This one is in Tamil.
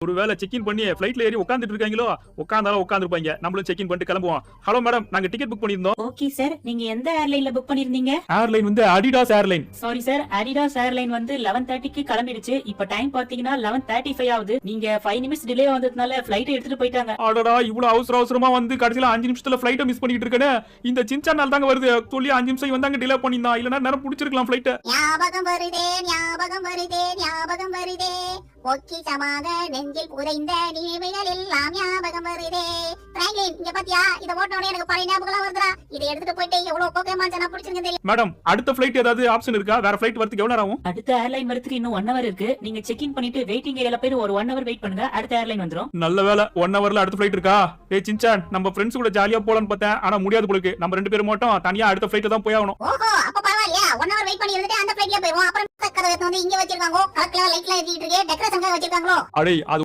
ஒருவேளை செக் இன் பண்ணி ஃபிளைட்ல ஏறி உட்கார்ந்துட்டு இருக்காங்களோ, உட்கார்ந்தாலும் உட்கார்ந்துருப்பாங்க. நம்மளும் செக் இன் பண்ணிட்டு கிளம்புவோம். ஹலோ மேடம், நாங்க டிக்கெட் புக் பண்ணியிருந்தோம். ஓகே சார், நீங்க எந்த ஏர்லைன்ல புக் பண்ணிருந்தீங்க? ஏர்லைன் வந்து Adidas airline. Sorry sir, Adidas airline வந்து 11:30க்கு கிளம்பிடுச்சு. இப்ப டைம் பாத்தீங்கன்னா 11:35 ஆகுது. நீங்க 5 நிமிஷம் டிலே வந்ததுனால ஃளைட் எடுத்துட்டு போயிட்டாங்க. அடடா, இவ்வளவு அவசரமா வந்து கடைசில 5 நிமிஷத்துல ஃளைட்ட மிஸ் பண்ணிட்டு இருக்கேனே. இந்த சின்சானால தாங்க வருது. சொல்லி 5 நிமிஷம் வந்தாங்க டிலே பண்ணிருந்தா. இல்லனா நேரம் புடிச்சிருக்கலாம் ஃளைட்ட. ஞாபகம் வருதே ஞாபகம் வருதே ஞாபகம் வருதே பொக்கிஷமாக நெஞ்சில் புதைந்த நினைவுகள் எல்லாம் ஞாபகம் வருதே. பிராங்க்லின், இங்க பாத்தியா, இத ஓட்டனோட எனக்கு பழைய ஞாபகம்லாம் வருதுடா. இத எடுத்துட்டு போயிட்டு எவ்வளவு போக்கேமான் நான் புடிச்சிருக்கேன் தெரியும். மேடம், அடுத்த ஃளைட் ஏதாவது ஆப்ஷன் இருக்கா? வேற ஃளைட் வரதுக்கு எவ்வளவு நேரம் ஆகும்? அடுத்த ஏர்லைன் வரதுக்கு இன்னும் 1 hour இருக்கு. நீங்க செக் இன் பண்ணிட்டு வெயிட்டிங் ஏரியால போய் ஒரு 1 hour வெயிட் பண்ணுங்க. அடுத்த ஏர்லைன் வந்துரும். நல்ல வேளை 1 hourல அடுத்த ஃளைட் இருக்கா? ஏய் சின்சான், நம்ம ஃப்ரெண்ட்ஸ் கூட ஜாலியா போலாம்னு பார்த்தேன். ஆனா முடியாது போல இருக்கு. நம்ம 2 பேரும் மட்டும் தனியா அடுத்த ஃளைட் தான் போய் ஆகணும். ஓஹோ, அப்ப பரவாயில்லையா? 1 hour வெயிட் பண்ணி இருந்துட்டு அந்த ஃளைட்லயே போய்வோம். அப்புறம் கதவை வந்து இங்க வச்சிருக்காங்க. கலக்கல லைட்லாம் ஏத்திட்டு இருக்கு. டெக்கரேஷன்காக வச்சிருக்காங்களோ? அடே, அது